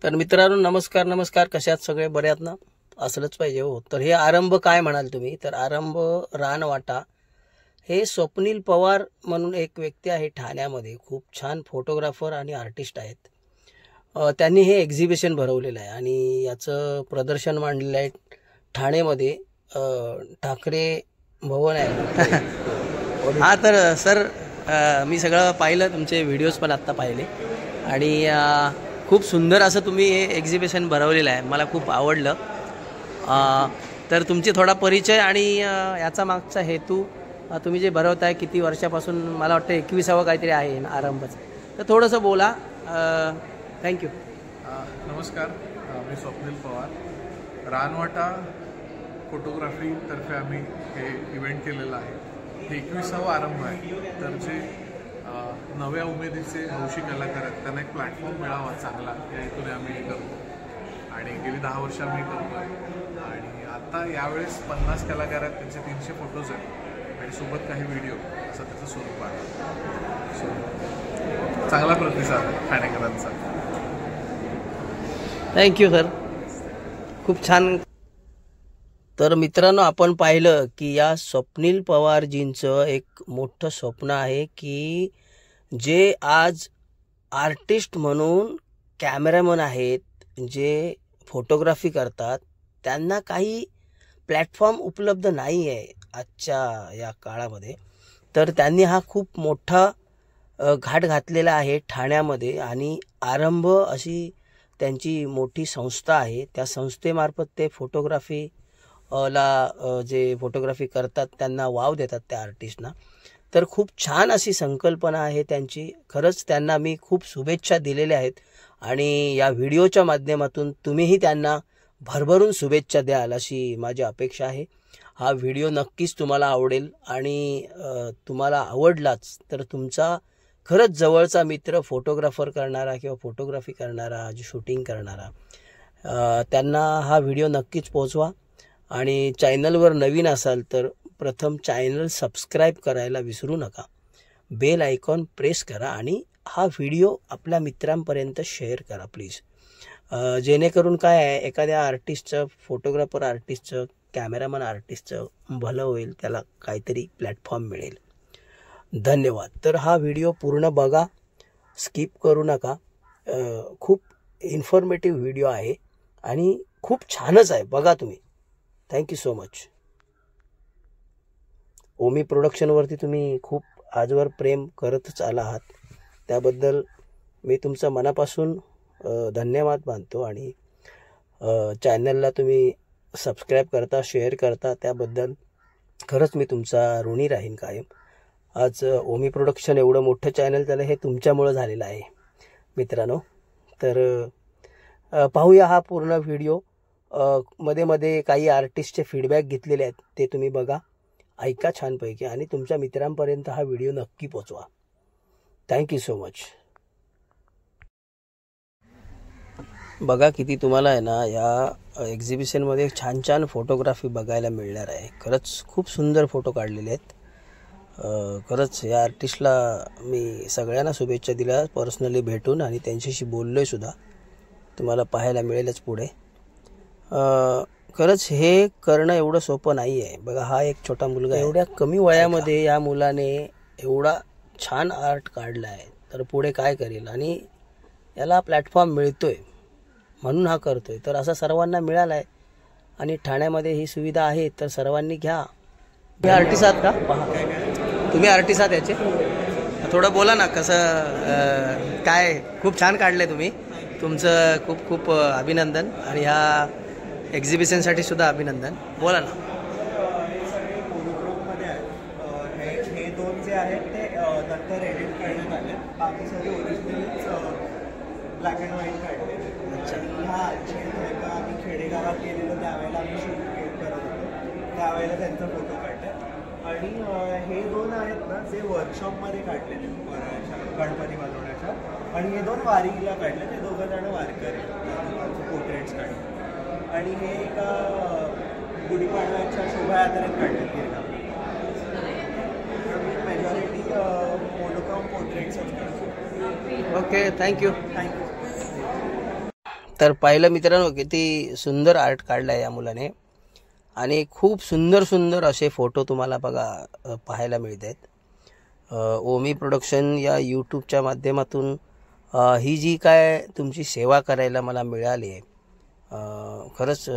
तर मित्रांनो नमस्कार नमस्कार, कशात सगळे बरे आहात ना? असलंच पाहिजे हो. तर हे आरंभ काय म्हणाल तुम्ही? तर आरंभ रानवाटा हे स्वप्नील पवार म्हणून एक व्यक्ती आहे ठाण्यामध्ये, खूप छान फोटोग्राफर आणि आर्टिस्ट आहेत. त्यांनी हे एक्झिबिशन भरवलेलं आहे आणि याचं प्रदर्शन मांडलेलं आहे ठाणेमध्ये, ठाकरे भवन आहे. हा तर सर मी सगळं पाहिलं, तुमचे व्हिडिओज पण आत्ता पाहिले आणि खूप सुंदर असं तुम्ही हे एक्झिबिशन भरवलेलं आहे, मला खूप आवडलं. तर तुमची थोडा परिचय आणि याचा मागचा हेतू, तुम्ही जे भरवताय किती वर्षापासून, मला वाटतं 21वा काहीतरी आहे आरंभचं, तर थोडंसं बोला. थँक्यू. नमस्कार, मी स्वप्नील पवार. रानवाटा फोटोग्राफीतर्फे आम्ही हे इव्हेंट केलेलं आहे. हे 21वा आरंभ आहे. तर जे नव्या उमेदीचे हौशी कलाकार आहेत त्यांना एक प्लॅटफॉर्म मिळावा चांगला, या हेतूने आम्ही हे करतो आणि गेली 10 वर्ष आम्ही करतो आहे. आणि आता यावेळेस 50 कलाकार आहेत, त्यांचे 300 फोटोज आहेत आणि सोबत काही व्हिडिओ, असं त्याचं स्वरूप आहे. सो चांगला प्रतिसाद आहे ठाणेकरांचा. थँक्यू सर, खूप छान. तर मित्रांनो आपण पाहिलं की या स्वप्नील पवारजींचं एक मोठं स्वप्न आहे की जे आज आर्टिस्ट म्हणून कॅमेरामन आहेत, जे फोटोग्राफी करतात, त्यांना काही प्लॅटफॉर्म उपलब्ध नाही आहे आजच्या या काळामध्ये. तर त्यांनी हा खूप मोठा घाट घातलेला आहे ठाण्यामध्ये आणि आरंभ अशी त्यांची मोठी संस्था आहे. त्या संस्थेमार्फत ते फोटोग्राफी जे फोटोग्राफी करतात त्यांना वाव देतात त्या आर्टिस्टना. तर खूप छान अशी संकल्पना आहे त्यांची. खरंच त्यांना मी खूप शुभेच्छा दिलेल्या आहेत आणि या व्हिडिओच्या माध्यमातून तुम्हीही त्यांना भरभरून शुभेच्छा द्याल अशी माझी अपेक्षा आहे. हा व्हिडिओ नक्कीच तुम्हाला आवडेल आणि तुम्हाला आवडलाच तर तुमचा खरंच जवळचा मित्र, फोटोग्राफर करणारा किंवा फोटोग्राफी करणारा, जे शूटिंग करणारा, त्यांना हा व्हिडिओ नक्कीच पोहोचवा. आणि चॅनलवर नवीन असाल तर प्रथम चॅनल सबस्क्राईब करायला विसरू नका. बेल आयकॉन प्रेस करा आणि हा व्हिडिओ आपल्या मित्रांपर्यंत शेअर करा प्लीज. जेणेकरून काय आहे, एखाद्या आर्टिस्टचं, फोटोग्राफर आर्टिस्टचं, कॅमेरामन आर्टिस्टचं भलं होईल, त्याला काहीतरी प्लॅटफॉर्म मिळेल. धन्यवाद. तर हा व्हिडिओ पूर्ण बघा, स्किप करू नका. खूप इन्फॉर्मेटिव्ह व्हिडिओ आहे आणि खूप छानच आहे, बघा तुम्ही. Thank you so much. ओमी प्रोडक्शनवरती तुम्ही खूप आजवर प्रेम करतच आला आहात, त्याबद्दल मी तुमचं मनापासून धन्यवाद मानतो आणि चॅनलला तुम्ही सबस्क्राईब करता, शेअर करता, त्याबद्दल खरंच मी तुमचा ऋणी राहीन कायम. आज ओमी प्रोडक्शन एवढं मोठं चॅनल झालं हे तुमच्यामुळं झालेलं आहे मित्रांनो. तर पाहूया हा पूर्ण व्हिडिओ. मध्ये मध्ये काही आर्टिस्टचे फीडबॅक घेतलेले आहेत, ते तुम्ही बघा, ऐका छानपैकी आणि तुमच्या मित्रांपर्यंत हा व्हिडिओ नक्की पोचवा. Thank you so much. बघा किती तुम्हाला आहे ना या एक्झिबिशनमध्ये छान छान फोटोग्राफी बघायला मिळणार आहे. खरंच खूप सुंदर फोटो काढलेले आहेत. खरंच या आर्टिस्टला मी सगळ्यांना शुभेच्छा दिल्या पर्सनली भेटून आणि त्यांच्याशी बोललो आहे सुद्धा, तुम्हाला पाहायला मिळेलच पुढे. खरंच हे करणं एवढं सोपं नाही आहे. बघा हा एक छोटा मुलगा, एवढ्या कमी वयामध्ये या मुलाने एवढा छान आर्ट काढला आहे, तर पुढे काय करेल आणि याला प्लॅटफॉर्म मिळतोय म्हणून हा करतोय. तर असा सर्वांना मिळाला आहे आणि ठाण्यामध्ये ही सुविधा आहे, तर सर्वांनी घ्या. तुम्ही आर्टिस्ट आहात का? पहा, तुम्ही आर्टिस्ट आहात याचे, थोडं बोला ना कसं काय. खूप छान काढले तुम्ही, तुमचं खूप खूप अभिनंदन आणि ह्या एक्झिबिशनसाठी सुद्धा अभिनंदन. बोला ना. हे दोन जे आहेत ते नंतर एडिट करण्यात आले, बाकी सगळे ओरिजिनल ब्लॅक अँड व्हाईट काढले. अच्छा. ह्या आजची एका आम्ही खेडेगावात गेलेलो त्यावेळेला आम्ही शूट करत होतो, त्यावेळेला त्यांचा फोटो काढले. आणि हे दोन आहेत ना जे वर्कशॉपमध्ये काढलेले गणपती बनवण्याच्या, आणि हे दोन वारीला काढले, ते दोघं जण वारकरी पोर्ट्रेट्स काढले. आणि हे एका गुढीपाडव्याच्या शोभायात्रेत काढले गिरगाव. मेजॉरिटी मोनोक्रॉम पोर्ट्रेट्सच काढतो. Okay, thank you. तर पाहिलं मित्रांनो किती सुंदर आर्ट काढलं आहे या मुलाने आणि खूप सुंदर सुंदर असे फोटो तुम्हाला बघा पाहायला मिळत आहेत। ओमी प्रोडक्शन या यूट्यूबच्या माध्यमातून ही जी काय तुमची सेवा करायला मला मिळाली आहे, खरंच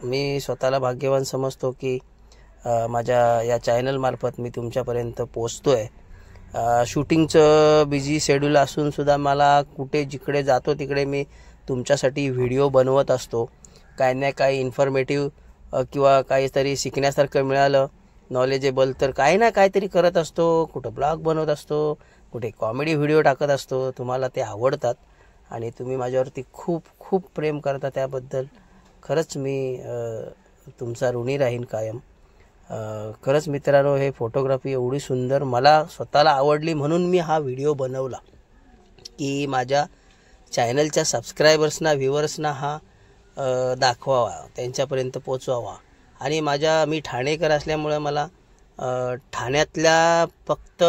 मी स्वतःला भाग्यवान समजतो की माझ्या या चॅनलमार्फत मी तुमच्यापर्यंत पोचतो आहे। शूटिंगचं बिझी शेड्यूल असूनसुद्धा मला कुठे जिकडे जातो तिकडे मी तुमच्यासाठी व्हिडिओ बनवत असतो। काही ना काही इन्फॉर्मेटिव्ह किंवा काहीतरी शिकण्यासारखं मिळालं नॉलेजेबल तर काही ना काहीतरी करत असतो, कुठं ब्लॉग बनवत असतो, कुठे कॉमेडी व्हिडिओ टाकत असतो। तुम्हाला ते आवडतात आणि तुम्ही माझ्यावरती खूप खूप प्रेम करता, त्याबद्दल खरंच मी तुमचा ऋणी राहीन कायम। खरंच मित्रांनो हे फोटोग्राफी एवढी सुंदर मला स्वतःला आवडली म्हणून मी हा व्हिडिओ बनवला की माझ्या चॅनलच्या सबस्क्रायबर्सना व्ह्युअर्सना हा दाखवावा, त्यांच्यापर्यंत पोचवावा। आणि मी ठाणेकर असल्यामुळे मला ठाण्यातल्या फक्त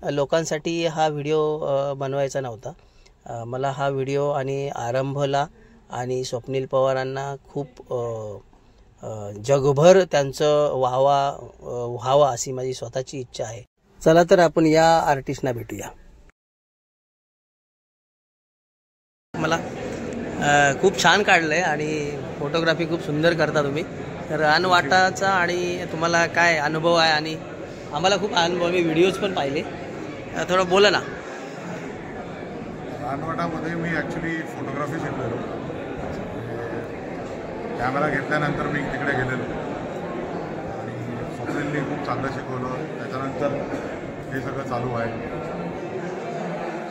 लोकांसाठी हा व्हिडिओ बनवायचा नव्हता। मला हा व्हिडिओ आणि आरंभला आणि स्वप्नील पवारांना खूप जगभर त्यांचं व्हावा अशी माझी स्वतःची इच्छा आहे। चला तर आपण या आर्टिस्टना भेटूया। मला खूप छान काढलं आहे आणि फोटोग्राफी खूप सुंदर करता तुम्ही। तर रानवाटाचा आणि तुम्हाला काय अनुभव आहे? आणि आम्हाला खूप अनुभव, मी व्हिडिओज पण पाहिले, थोडं बोला ना। रानवाटामध्ये मी ॲक्च्युली फोटोग्राफी शिकलेलो, कॅमेरा घेतल्यानंतर मी तिकडे गेलेलो आणि स्वप्नीलनी खूप चांगलं शिकवलं। त्याच्यानंतर हे सगळं चालू आहे।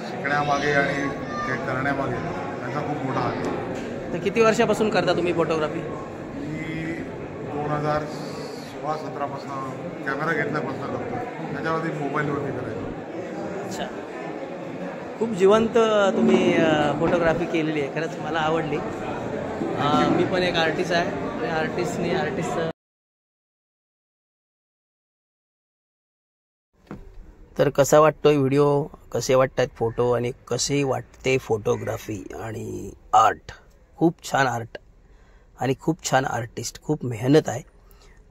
शिकण्यामागे आणि ते करण्यामागे त्यांचा खूप मोठा हात आहे। तर किती वर्षापासून करता तुम्ही फोटोग्राफी? मी 2016-17 पासून कॅमेरा घेतल्यापासून करतो, त्याच्यावरती मोबाईलवरती करायचो। अच्छा, खूप जिवंत तुम्ही फोटोग्राफी केलेली आहे, खरंच मला आवडली। मी पण एक आर्टिस्ट आहे आणि आर्टिस्ट तर कसा वाटतोय व्हिडिओ, कसे वाटतात फोटो आणि कसे वाटते फोटोग्राफी आणि आर्ट? खूप छान आर्ट आणि खूप छान आर्टिस्ट, खूप मेहनत आहे।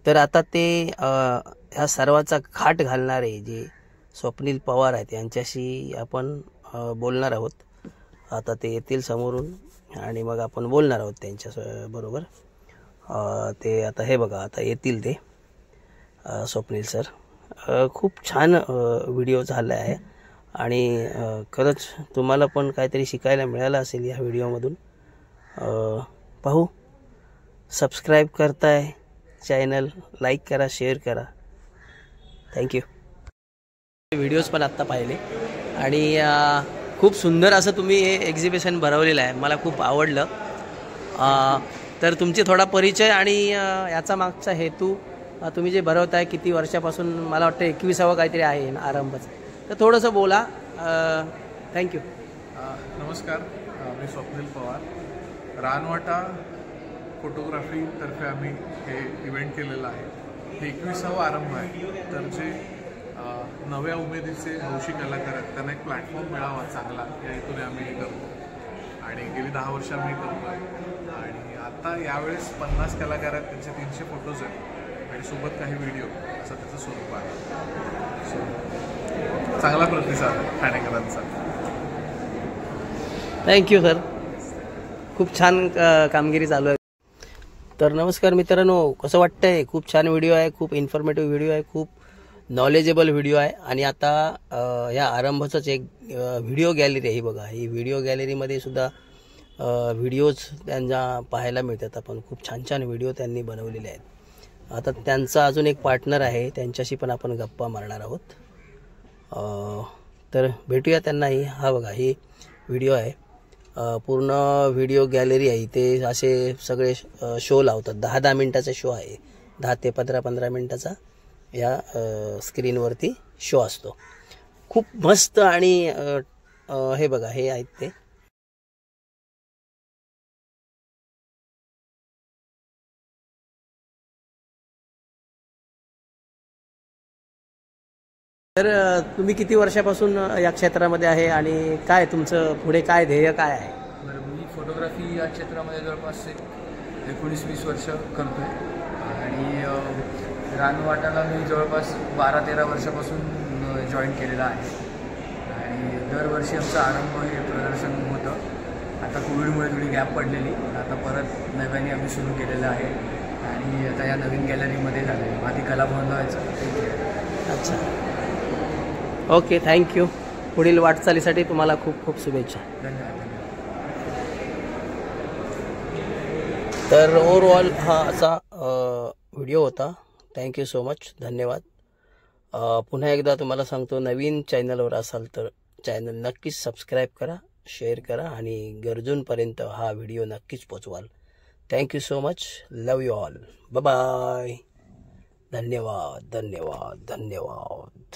तर आता ते ह्या सर्वाचा घाट घालणारे जे स्वप्नील पवार आहेत यांच्याशी आपण बोलणार आहोत। आता ते येतील समोरून आणि मग आपण बोलणार आहोत त्यांच्या बरोबर। ते आता हे बघा आता येतील ते स्वप्नील सर। खूप छान व्हिडिओ झाला आहे आणि खरंच तुम्हाला पण काहीतरी शिकायला मिळालं असेल या व्हिडिओमधून। पाहू, सबस्क्राईब करताय चॅनल, लाईक करा, शेअर करा, थँक्यू। व्हिडिओज पण आत्ता पाहिले आणि खूप सुंदर असं तुम्ही हे एक्झिबिशन भरवलेलं आहे, मला खूप आवडलं। तर तुमची थोडा परिचय आणि याचा मागचा हेतू, तुम्ही जे भरवताय किती वर्षापासून, मला वाटतं 21वा काहीतरी आहे आरंभचं, तर थोडंसं बोला। थँक्यू। नमस्कार, मी स्वप्नील पवार। रानवाटा फोटोग्राफी तर्फे आम्ही हे इव्हेंट केलेलं आहे। हे 21वा आरंभ आहे। तर जे नव्या उमेदीचे हौशी कलाकार आहेत त्यांना एक प्लॅटफॉर्म मिळावा चांगला, या हेतूने आम्ही हे करतो आणि गेली 10 वर्ष आम्ही करतो आहे। आणि आता यावेळेस 50 कलाकार आहेत, त्यांचे 300 फोटोज आहेत आणि सोबत काही व्हिडिओ, असं त्याचं स्वरूप आहे। सो चांगला प्रतिसाद आहे ठाणेकरांचा। थँक्यू सर, खूप छान कामगिरी चालू आहे। तर नमस्कार मित्रांनो, कसं वाटतंय? खूप छान व्हिडिओ आहे, खूप इन्फॉर्मेटिव्ह व्हिडिओ आहे, खूप नॉलेजेबल व्हिडिओ आहे। आणि आता या आरंभचंच एक व्हिडिओ गॅलरी आहे, ही बघा। ही व्हिडिओ गॅलरीमध्ये सुद्धा व्हिडिओज त्यांना पाहायला मिळतात। आपण खूप छान छान व्हिडिओ त्यांनी बनवलेले आहेत। आता त्यांचा अजून एक पार्टनर आहे, त्यांच्याशी पण आपण गप्पा मारणार आहोत। तर भेटूया त्यांनाही। हा बघा, ही व्हिडिओ आहे, पूर्ण व्हिडिओ गॅलरी आहे। ते असे सगळे शो लावतात, 10-10 मिनिटाचा शो आहे, 10 ते 15-15 मिनिटाचा या स्क्रीनवरती शो असतो। खूप मस्त आणि हे बघा, हे आहेत ते। तर तुम्ही किती वर्षापासून या क्षेत्रामध्ये आहे आणि काय तुमचं पुढे काय ध्येय काय आहे? बरं, मी फोटोग्राफी या क्षेत्रामध्ये जवळपास 19-20 वर्ष करतो आहे आणि रानवाटाला मी जवळपास 12-13 वर्षापासून जॉईन केलेला आहे आणि दरवर्षी आमचा आरंभ हे प्रदर्शन होतं. आता कोविडमुळे थोडी गॅप पडलेली, आता परत नव्याने आम्ही सुरू केलेलं आहे आणि आता या नवीन गॅलरीमध्ये झालं आहे. आधी कलाभवनला व्हायचं. अच्छा, ओके, थँक्यू. पुढील वाटचालीसाठी तुम्हाला खूप खूप शुभेच्छा. धन्यवाद. तर ओव्हरऑल हा असा व्हिडिओ होता. थँक्यू सो मच, धन्यवाद. पुन्हा एकदा तुम्हाला सांगतो, नवीन चॅनलवर असाल तर चॅनल नक्कीच सबस्क्राईब करा, शेअर करा आणि गरजूंपर्यंत हा व्हिडिओ नक्कीच पोचवाल. Thank you so much. Love you all. Bye bye. धन्यवाद, धन्यवाद, धन्यवाद.